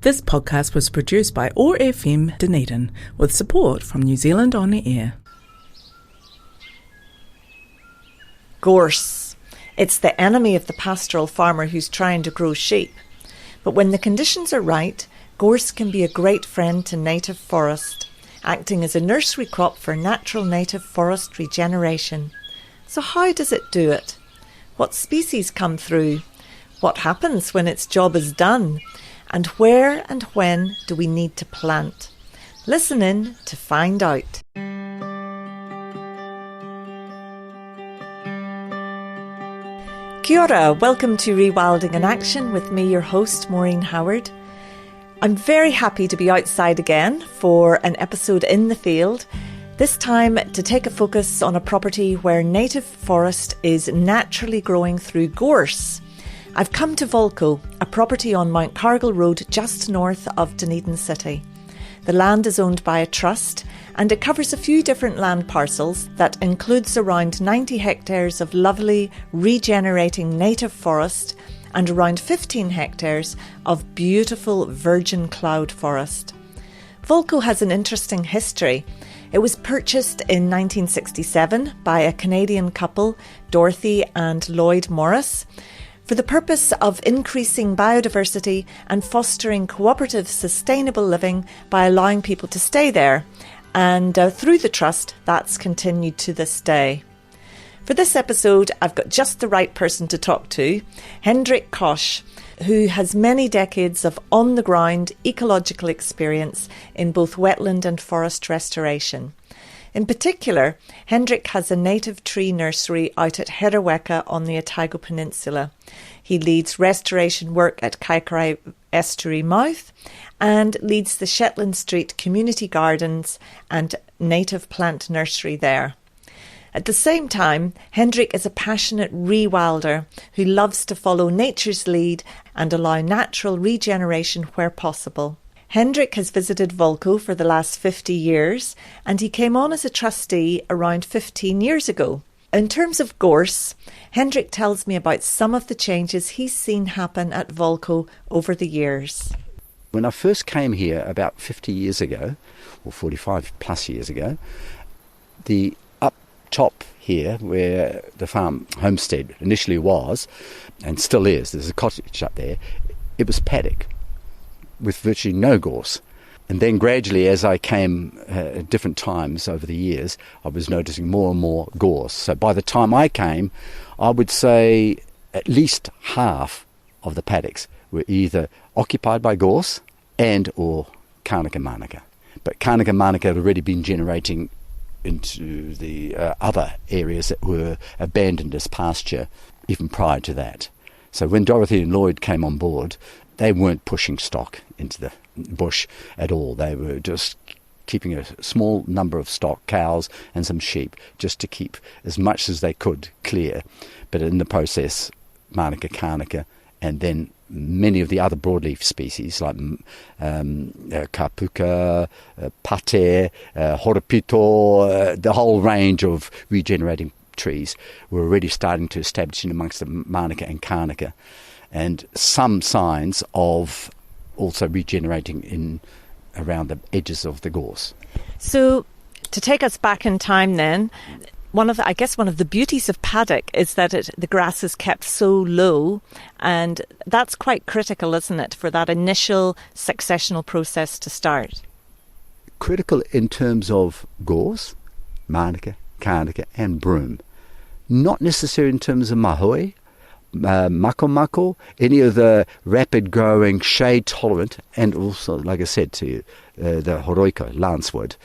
This podcast was produced by OAR FM Dunedin with support from New Zealand On Air. Gorse. It's the enemy of the pastoral farmer who's trying to grow sheep. But when the conditions are right, gorse can be a great friend to native forest, acting as a nursery crop for natural native forest regeneration. So how does it do it? What species come through? What happens when its job is done? And where and when do we need to plant? Listen in to find out. Kia ora, welcome to Rewilding In Action with me, your host, Maureen Howard. I'm very happy to be outside again for an episode in the field, this time to take a focus on a property where native forest is naturally growing through gorse. I've come to Volco, a property on Mount Cargill Road just north of Dunedin City. The land is owned by a trust and it covers a few different land parcels that includes around 90 hectares of lovely regenerating native forest and around 15 hectares of beautiful virgin cloud forest. Volco has an interesting history. It was purchased in 1967 by a Canadian couple, Dorothy and Lloyd Morris, for the purpose of increasing biodiversity and fostering cooperative sustainable living by allowing people to stay there. And through the trust, that's continued to this day. For this episode, I've got just the right person to talk to, Hendrik Koch, who has many decades of on-the-ground ecological experience in both wetland and forest restoration. In particular, Hendrik has a native tree nursery out at Hereweka on the Otago Peninsula. He leads restoration work at Kaikorai Estuary Mouth and leads the Shetland Street Community Gardens and native plant nursery there. At the same time, Hendrik is a passionate rewilder who loves to follow nature's lead and allow natural regeneration where possible. Hendrik has visited Volco for the last 50 years and he came on as a trustee around 15 years ago. In terms of gorse, Hendrik tells me about some of the changes he's seen happen at Volco over the years. When I first came here about 50 years ago, or 45 plus years ago, the up top here where the farm homestead initially was, and still is, there's a cottage up there, it was paddock with virtually no gorse. And then gradually, as I came at different times over the years, I was noticing more and more gorse. So by the time I came, I would say at least half of the paddocks were either occupied by gorse and or Kānaka Mānaka. But Kānaka Mānaka had already been generating into the other areas that were abandoned as pasture even prior to that. So when Dorothy and Lloyd came on board, they weren't pushing stock into the bush at all. They were just keeping a small number of stock, cows and some sheep, just to keep as much as they could clear. But in the process, Mānaka, Kānaka, and then many of the other broadleaf species like kapuka, pate, horipito, the whole range of regenerating trees were already starting to establish in amongst the Mānaka and Kānaka. And some signs of also regenerating in around the edges of the gorse. So, to take us back in time then, one of the beauties of paddock is that the grass is kept so low, and that's quite critical, isn't it, for that initial successional process to start? Critical in terms of gorse, Mānaka, Kānaka and broom. Not necessarily in terms of mahoi, mako, any of the rapid growing shade tolerant, and also, like I said to you, the horoiko, lancewood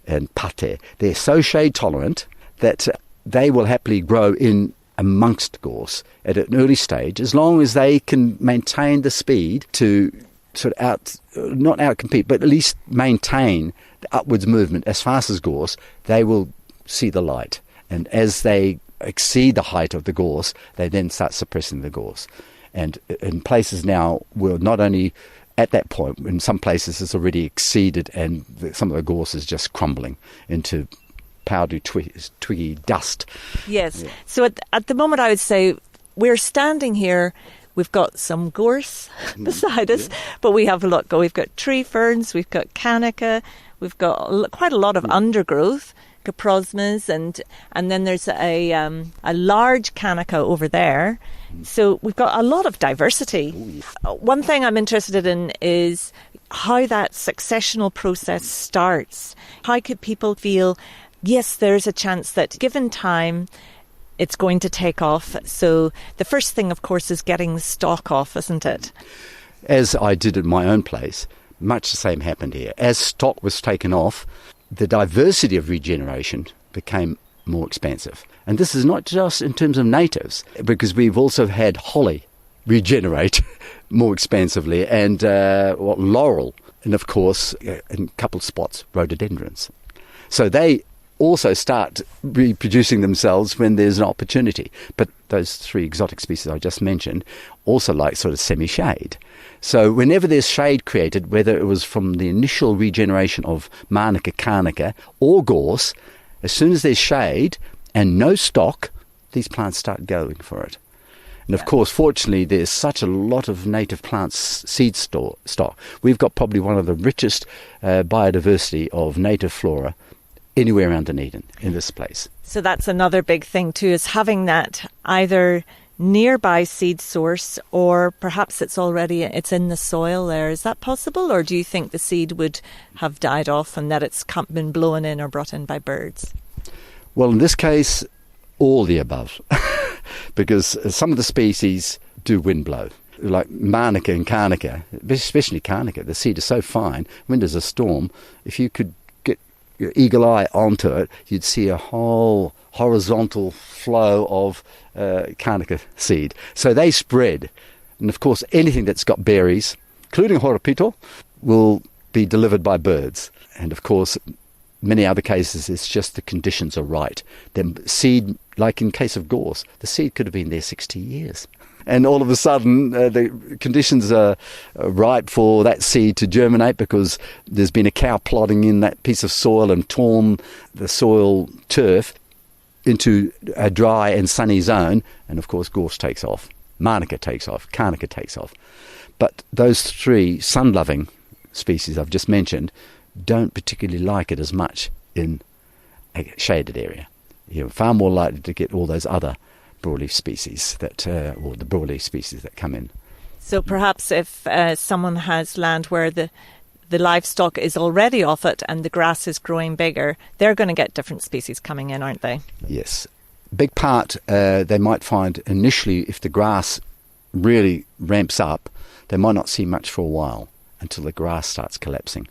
and pate. They're so shade tolerant that they will happily grow in amongst gorse at an early stage, as long as they can maintain the speed to sort of not outcompete, but at least maintain the upwards movement as fast as gorse. They will see the light, and as they exceed the height of the gorse, they then start suppressing the gorse. And in places now, we're not only at that point, in some places it's already exceeded and some of the gorse is just crumbling into powdery twiggy dust. Yes. Yeah. So at the moment I would say we're standing here We've got some gorse beside us, but we have we've got tree ferns, we've got canica, we've got quite a lot of undergrowth, coprosmas, and then there's a large canica over there. So we've got a lot of diversity. One thing I'm interested in is how that successional process starts. How could people feel, yes, there's a chance that given time, it's going to take off. So the first thing, of course, is getting the stock off, isn't it? As I did at my own place, much the same happened here. As stock was taken off, the diversity of regeneration became more expansive. And this is not just in terms of natives, because we've also had holly regenerate more expansively, and laurel, and of course, in a couple of spots, rhododendrons. So they also start reproducing themselves when there's an opportunity. But those three exotic species I just mentioned also like sort of semi-shade. So whenever there's shade created, whether it was from the initial regeneration of Manuka, Carnica or gorse, as soon as there's shade and no stock, these plants start going for it. And of course, fortunately, there's such a lot of native plants seed stock. We've got probably one of the richest biodiversity of native flora anywhere around Dunedin in this place. So that's another big thing too, is having that either nearby seed source, or perhaps it's in the soil there. Is that possible, or do you think the seed would have died off and that it's been blown in or brought in by birds? Well, in this case, all the above, because some of the species do wind blow, like Manuka and Carnica, especially Carnica. The seed is so fine, when there's a storm, if you could get your eagle eye onto it, you'd see a whole horizontal flow of Carnica seed. So they spread. And of course, anything that's got berries, including horapito, will be delivered by birds. And of course, many other cases, it's just the conditions are right. The seed, like in case of gorse, the seed could have been there 60 years. And all of a sudden, the conditions are ripe for that seed to germinate because there's been a cow plodding in that piece of soil and torn the soil turf into a dry and sunny zone. And of course, gorse takes off, Manuka takes off, Carnica takes off. But those three sun-loving species I've just mentioned don't particularly like it as much in a shaded area. You're far more likely to get all those other broadleaf species or the broadleaf species that come in. So perhaps if someone has land where the livestock is already off it and the grass is growing bigger, they're going to get different species coming in, aren't they? Yes. Big part they might find initially, if the grass really ramps up, they might not see much for a while until the grass starts collapsing.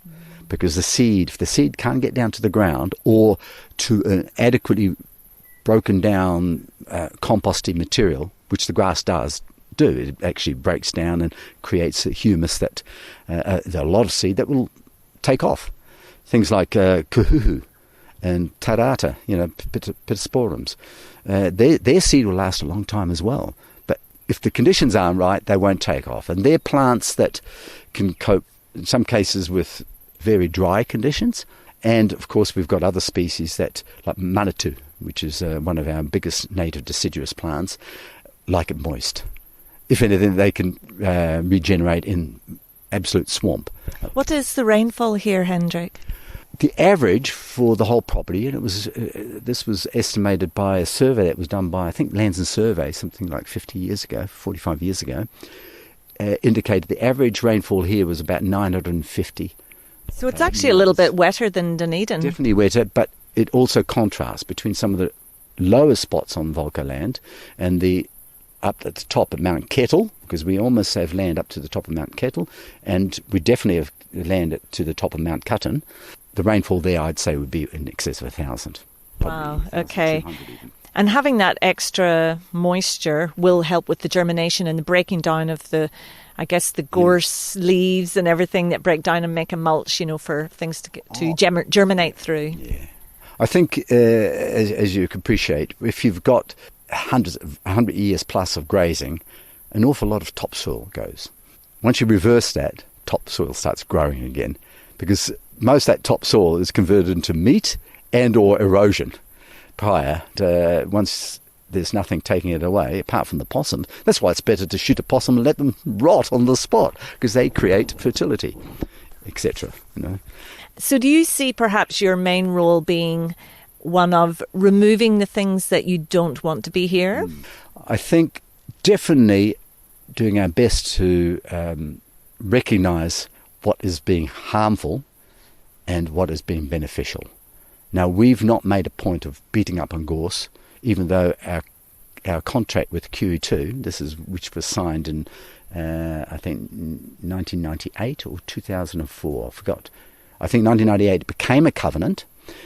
Because if the seed can't get down to the ground or to an adequately broken down composting material, which the grass does do, it actually breaks down and creates a humus that there's a lot of seed that will take off. Things like kuhuhu and tarata, pittosporums. Their seed will last a long time as well. But if the conditions aren't right, they won't take off. And they're plants that can cope, in some cases, with very dry conditions. And of course we've got other species that, like manatū, which is one of our biggest native deciduous plants, like it moist. If anything, they can regenerate in absolute swamp. What is the rainfall here, Hendrik? The average for the whole property, and it was this was estimated by a survey that was done by, I think, Lands and Survey, something like 45 years ago, indicated the average rainfall here was about 950. So it's actually a little bit wetter than Dunedin. Definitely wetter, but it also contrasts between some of the lower spots on Volco land and the up at the top of Mount Kettle, because we almost have land up to the top of Mount Kettle, and we definitely have land to the top of Mount Cutton. The rainfall there, I'd say, would be in excess of 1,000. Wow, okay. And having that extra moisture will help with the germination and the breaking down of the gorse leaves and everything that break down and make a mulch, for things to germinate through. Yeah. I think, as you can appreciate, if you've got 100 years plus of grazing, an awful lot of topsoil goes. Once you reverse that, topsoil starts growing again, because most of that topsoil is converted into meat and or erosion prior to once there's nothing taking it away apart from the possums. That's why it's better to shoot a possum and let them rot on the spot, because they create fertility, etc. So do you see perhaps your main role being one of removing the things that you don't want to be here? I think definitely doing our best to recognise what is being harmful and what is being beneficial. Now, we've not made a point of beating up on gorse, even though our contract with QE2, which was signed in, I think, 1998 or 2004, I forgot. I think 1998 it became a covenant,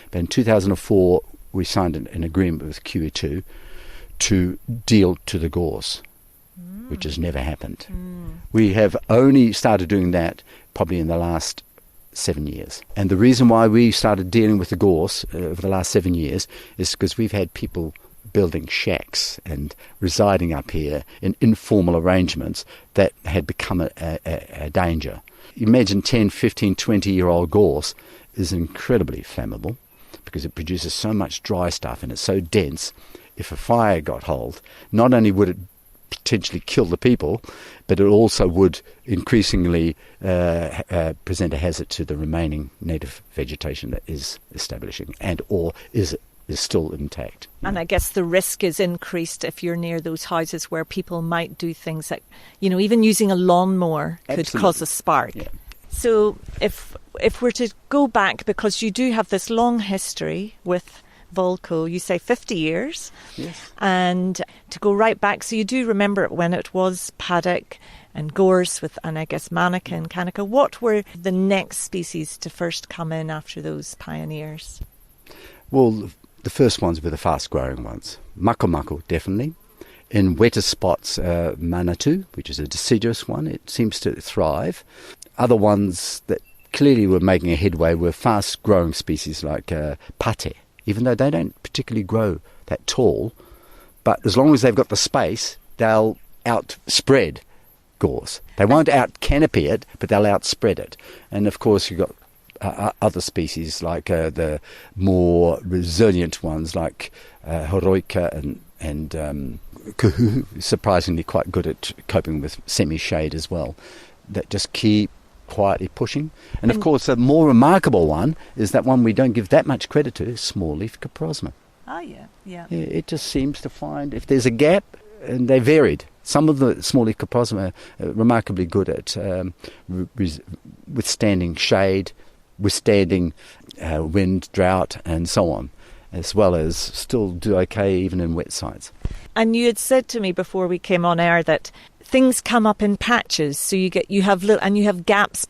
but in 2004 we signed an agreement with QE2 to deal to the gorse, which has never happened. We have only started doing that probably in the last 7 years. And the reason why we started dealing with the gorse over the last 7 years is because we've had people building shacks and residing up here in informal arrangements that had become a danger. Imagine 10, 15, 20-year-old gorse is incredibly flammable because it produces so much dry stuff and it's so dense. If a fire got hold, not only would it potentially kill the people, but it also would increasingly present a hazard to the remaining native vegetation that is establishing and or is still intact. And I guess the risk is increased if you're near those houses where people might do things that, even using a lawnmower could cause a spark. Yeah. So if we're to go back, because you do have this long history with Volco, you say 50 years, yes, and to go right back, so you do remember when it was paddock and gorse and I guess manica and kanika. What were the next species to first come in after those pioneers? Well, the first ones were the fast-growing ones. Mako, definitely. In wetter spots, manatu, which is a deciduous one, it seems to thrive. Other ones that clearly were making a headway were fast-growing species like pate, even though they don't particularly grow that tall. But as long as they've got the space, they'll outspread gorse. They won't out-canopy it, but they'll outspread it. And, of course, you've got other species like the more resilient ones like horoika and kuhu, surprisingly quite good at coping with semi-shade as well, that just keep quietly pushing. And of course the more remarkable one is that one we don't give that much credit to, small-leaf coprosma. Yeah. It just seems to find if there's a gap, and they varied. Some of the small-leaf coprosma are remarkably good at withstanding shade, withstanding wind, drought, and so on, as well as still do okay even in wet sites. And you had said to me before we came on air that things come up in patches, so you have gaps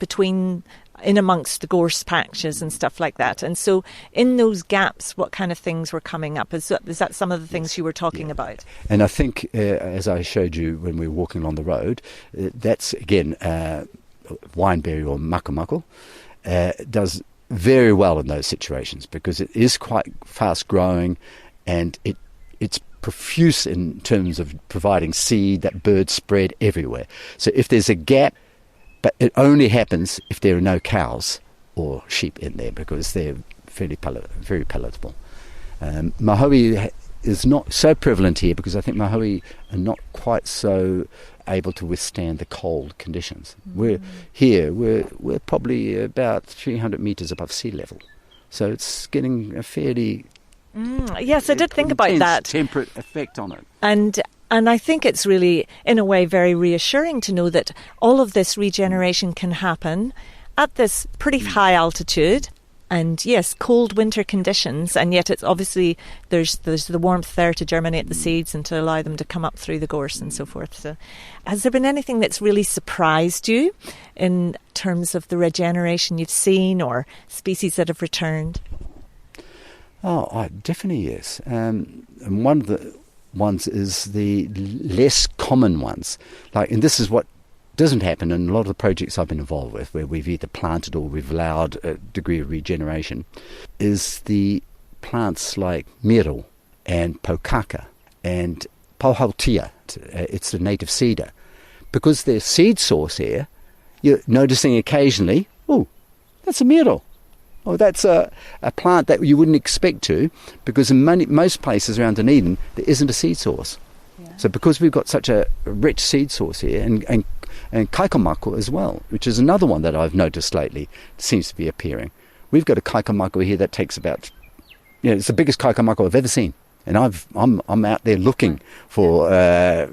in amongst the gorse patches and stuff like that. And so in those gaps, what kind of things were coming up? Is that some of the things you were talking about? And I think, as I showed you when we were walking along the road, that's again wineberry or mako. Does very well in those situations because it is quite fast growing and it's profuse in terms of providing seed that birds spread everywhere. So if there's a gap, but it only happens if there are no cows or sheep in there because they're very palatable. Mahoe is not so prevalent here because I think mahoe are not quite so able to withstand the cold conditions. We're probably about 300 metres above sea level, so it's getting a fairly yes, I did think about that temperate effect on it. And I think it's really, in a way, very reassuring to know that all of this regeneration can happen at this pretty high altitude. And yes, cold winter conditions, and yet it's obviously there's the warmth there to germinate the seeds and to allow them to come up through the gorse and so forth. So, has there been anything that's really surprised you in terms of the regeneration you've seen or species that have returned? Oh, definitely yes. And one of the ones is the less common ones, and this is what doesn't happen in a lot of the projects I've been involved with, where we've either planted or we've allowed a degree of regeneration, is the plants like miro and pokaka and pauhautia. It's the native cedar. Because they're seed source here, you're noticing occasionally, oh, that's a miro. Oh, that's a plant that you wouldn't expect to, because in most places around Dunedin, there isn't a seed source. Yeah. So because we've got such a rich seed source here, and kaikomako as well, which is another one that I've noticed lately, seems to be appearing. We've got a kaikomako here that takes about, it's the biggest kaikomako I've ever seen. And I'm out there looking for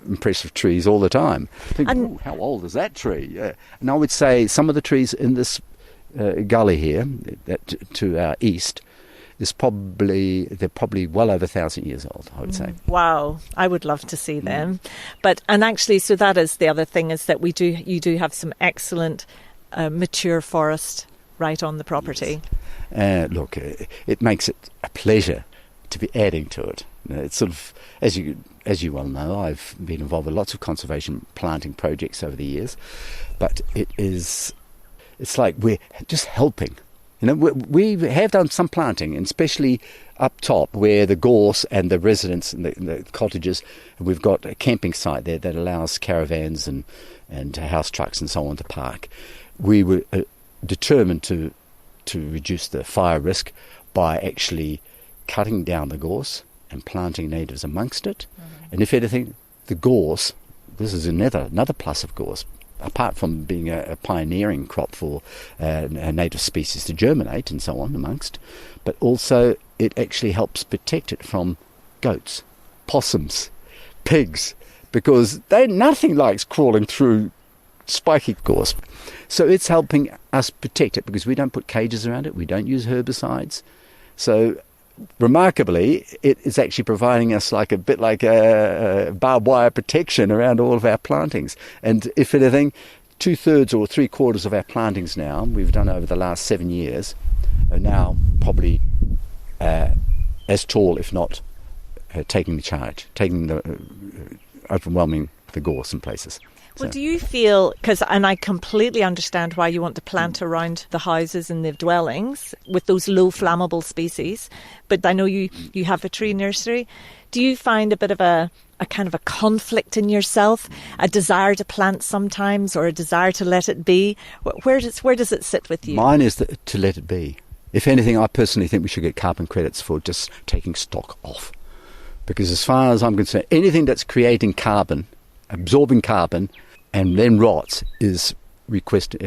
impressive trees all the time. Think, how old is that tree? And I would say some of the trees in this gully here, that to our east, they're probably well over 1,000 years old, I would say. Wow, I would love to see them. And actually, so that is the other thing, is that you do have some excellent mature forest right on the property. Yes. Look, it makes it a pleasure to be adding to it. It's sort of, as you well know, I've been involved with lots of conservation planting projects over the years, but it's like we're just helping. We have done some planting, and especially up top where the gorse and the residents and the cottages, we've got a camping site there that allows caravans and house trucks and so on to park. We were determined to reduce the fire risk by actually cutting down the gorse and planting natives amongst it. And if anything, the gorse, this is another plus of gorse, apart from being a pioneering crop for native species to germinate and so on amongst, but also it actually helps protect it from goats, possums, pigs, because nothing likes crawling through spiky gorse. So it's helping us protect it, because we don't put cages around it, we don't use herbicides. So remarkably, it is actually providing us like a bit like a barbed wire protection around all of our plantings. And if anything, 2/3 or 3/4 of our plantings now, we've done over the last 7 years, are now probably as tall, if not taking the charge, overwhelming the gorse in places. Well, do you feel, and I completely understand why you want to plant around the houses and the dwellings with those low flammable species, but I know you have a tree nursery. Do you find a bit of a kind of a conflict in yourself, a desire to plant sometimes, or a desire to let it be? Where does it sit with you? Mine is to let it be. If anything, I personally think we should get carbon credits for just taking stock off. Because as far as I'm concerned, anything that's creating carbon, absorbing carbon, and then rots is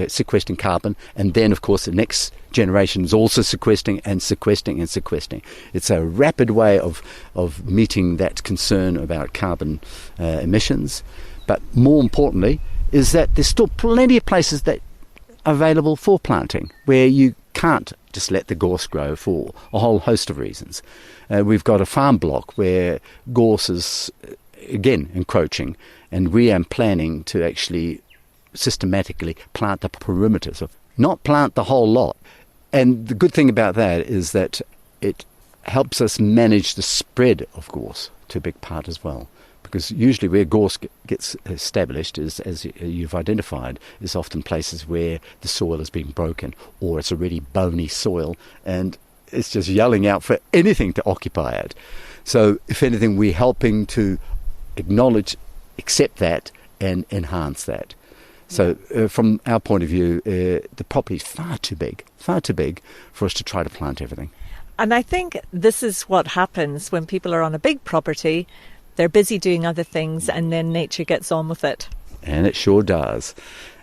sequestering carbon, and then of course the next generation is also sequestering. It's a rapid way of meeting that concern about carbon emissions. But more importantly is that there's still plenty of places that are available for planting where you can't just let the gorse grow for a whole host of reasons. We've got a farm block where gorse is again encroaching, and we are planning to actually systematically plant the perimeters, not plant the whole lot. And the good thing about that is that it helps us manage the spread of gorse to a big part as well. Because usually where gorse gets established, is, as you've identified, is often places where the soil has been broken, or it's already bony soil and it's just yelling out for anything to occupy it. So if anything, we're helping to acknowledge, accept that, and enhance that. So from our point of view, the property is far too big for us to try to plant everything. And I think this is what happens when people are on a big property. They're busy doing other things, and then nature gets on with it. And it sure does.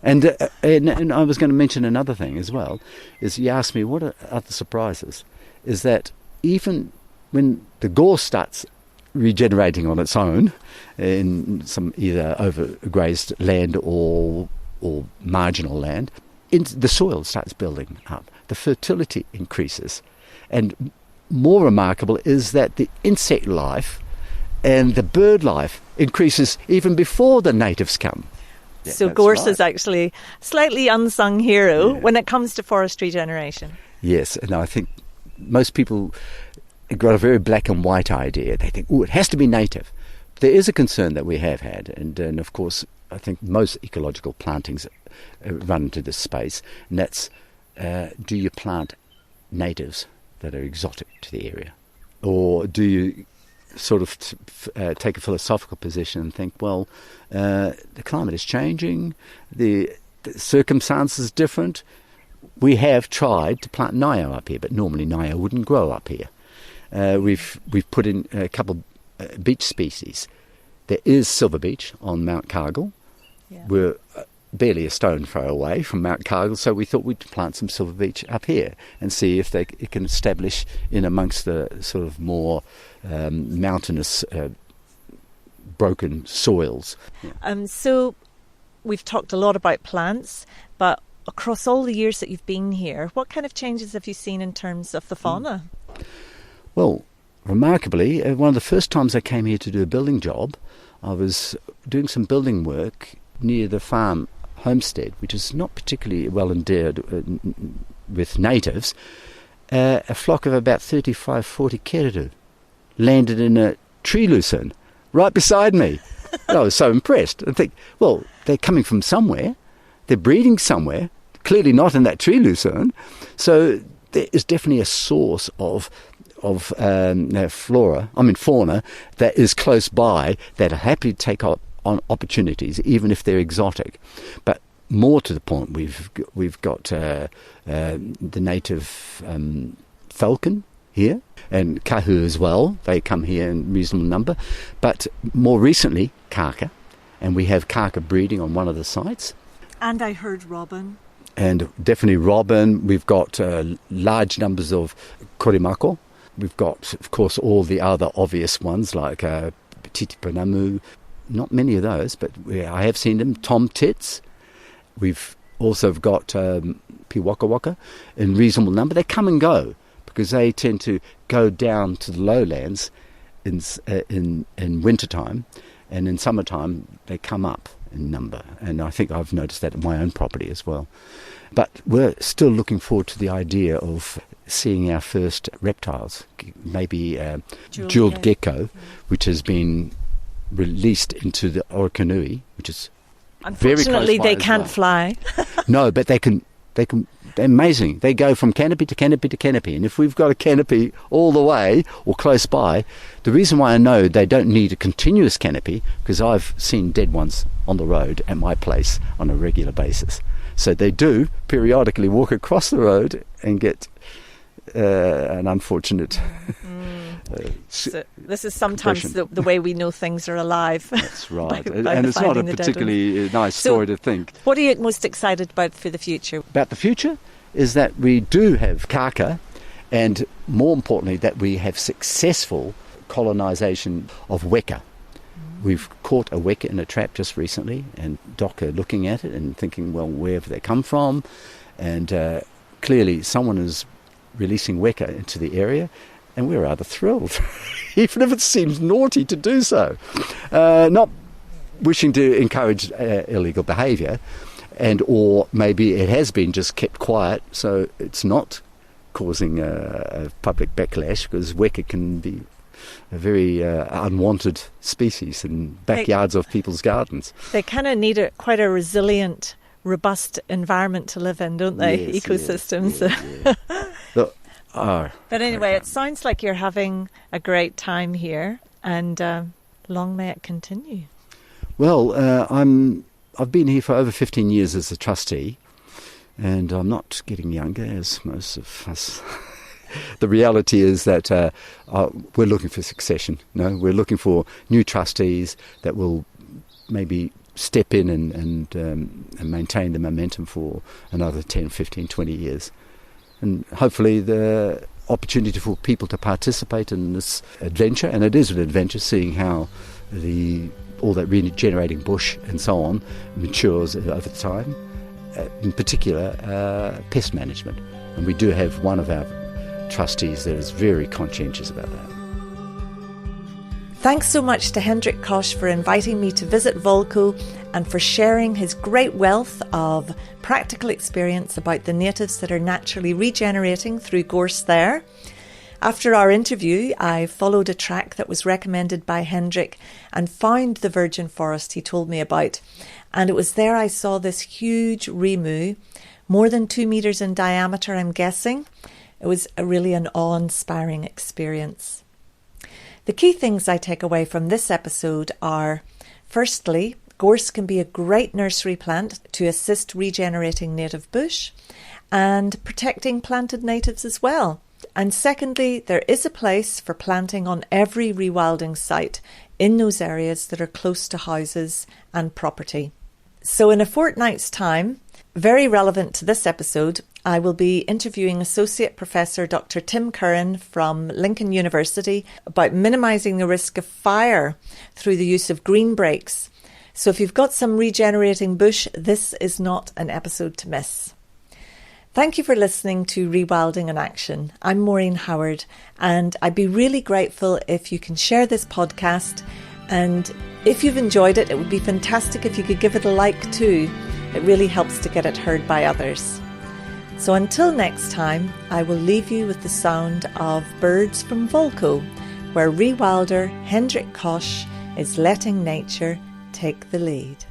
And I was going to mention another thing as well, is you asked me what are other surprises, is that even when the gorse starts regenerating on its own in some either overgrazed land or marginal land, the soil starts building up, the fertility increases, and more remarkable is that the insect life and the bird life increases even before the natives come. Yeah, so gorse is actually slightly unsung hero when it comes to forest regeneration. Yes, and I think most people got a very black and white idea. They think, it has to be native. There is a concern that we have had, and of course I think most ecological plantings run into this space, and that's do you plant natives that are exotic to the area, or do you sort of take a philosophical position and think, well, the climate is changing, the circumstances are different, we have tried to plant nio up here, but normally nio wouldn't grow up here. We've put in a couple beech species. There is silver beech on Mount Cargill. Yeah. We're barely a stone throw away from Mount Cargill, so we thought we'd plant some silver beech up here and see if it can establish in amongst the sort of more mountainous, broken soils. Yeah. So we've talked a lot about plants, but across all the years that you've been here, what kind of changes have you seen in terms of the fauna? Well, remarkably, one of the first times I came here to do a building job, I was doing some building work near the farm homestead, which is not particularly well endeared with natives. A flock of about 35, 40 keritu landed in a tree lucerne right beside me. I was so impressed. I think, well, they're coming from somewhere. They're breeding somewhere, clearly not in that tree lucerne. So there is definitely a source of fauna that is close by that are happy to take up on opportunities, even if they're exotic. But more to the point, we've got the native falcon here, and kahu as well. They come here in reasonable number. But more recently, kaka, and we have kaka breeding on one of the sites. And I heard robin. And definitely robin. We've got large numbers of korimako. We've got, of course, all the other obvious ones like titipanamu. Not many of those, but I have seen them. Tomtits. We've also got piwakawaka in reasonable number. They come and go because they tend to go down to the lowlands in wintertime, and in summertime they come up in number. And I think I've noticed that in my own property as well. But we're still looking forward to the idea of seeing our first reptiles, maybe jeweled gecko, which has been released into the Orokonui, which is unfortunately very close by they as can't well. fly. No, but they can. They're amazing. They go from canopy to canopy to canopy, and if we've got a canopy all the way or close by, the reason why I know they don't need a continuous canopy, because I've seen dead ones on the road at my place on a regular basis. So they do periodically walk across the road and get an unfortunate. So this is sometimes the way we know things are alive. That's right. by and it's not a finding the dead particularly nice story to think. What are you most excited about for the future? About the future is that we do have kaka, and more importantly that we have successful colonisation of weka. We've caught a weka in a trap just recently, and Doc are looking at it and thinking, well, where have they come from? And clearly someone is releasing weka into the area, and we're rather thrilled, even if it seems naughty to do so. Not wishing to encourage illegal behaviour, and or maybe it has been just kept quiet, so it's not causing a public backlash, because weka can be a very unwanted species in backyards of people's gardens. They kind of need quite a resilient, robust environment to live in, don't they? Yes, ecosystems. Yeah. Look, but anyway, it sounds like you're having a great time here, and long may it continue. Well, I've been here for over 15 years as a trustee, and I'm not getting younger as most of us. The reality is that we're looking for succession. No, we're looking for new trustees that will maybe step in and maintain the momentum for another 10, 15, 20 years. And hopefully the opportunity for people to participate in this adventure, and it is an adventure, seeing how all that regenerating bush and so on matures over time, in particular pest management. And we do have one of our trustees that is very conscientious about that. Thanks so much to Hendrik Koch for inviting me to visit Volco and for sharing his great wealth of practical experience about the natives that are naturally regenerating through gorse there. After our interview, I followed a track that was recommended by Hendrik and found the virgin forest he told me about. And it was there I saw this huge remu, more than 2 meters in diameter, I'm guessing. It was really an awe-inspiring experience. The key things I take away from this episode are, firstly, gorse can be a great nursery plant to assist regenerating native bush, and protecting planted natives as well. And secondly, there is a place for planting on every rewilding site in those areas that are close to houses and property. So in a fortnight's time, very relevant to this episode, I will be interviewing Associate Professor Dr. Tim Curran from Lincoln University about minimising the risk of fire through the use of green breaks. So if you've got some regenerating bush, this is not an episode to miss. Thank you for listening to Rewilding in Action. I'm Maureen Howard, and I'd be really grateful if you can share this podcast. And if you've enjoyed it, it would be fantastic if you could give it a like too. It really helps to get it heard by others. So until next time, I will leave you with the sound of birds from Volco, where rewilder Hendrik Koch is letting nature take the lead.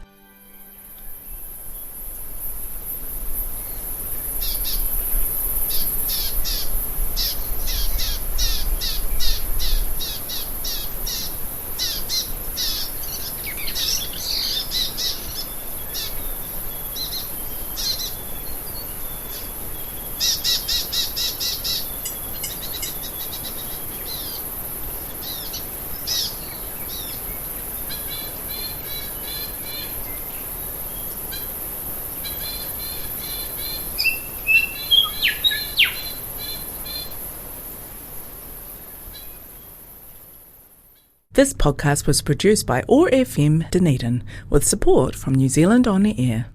This podcast was produced by OAR FM Dunedin with support from New Zealand On the Air.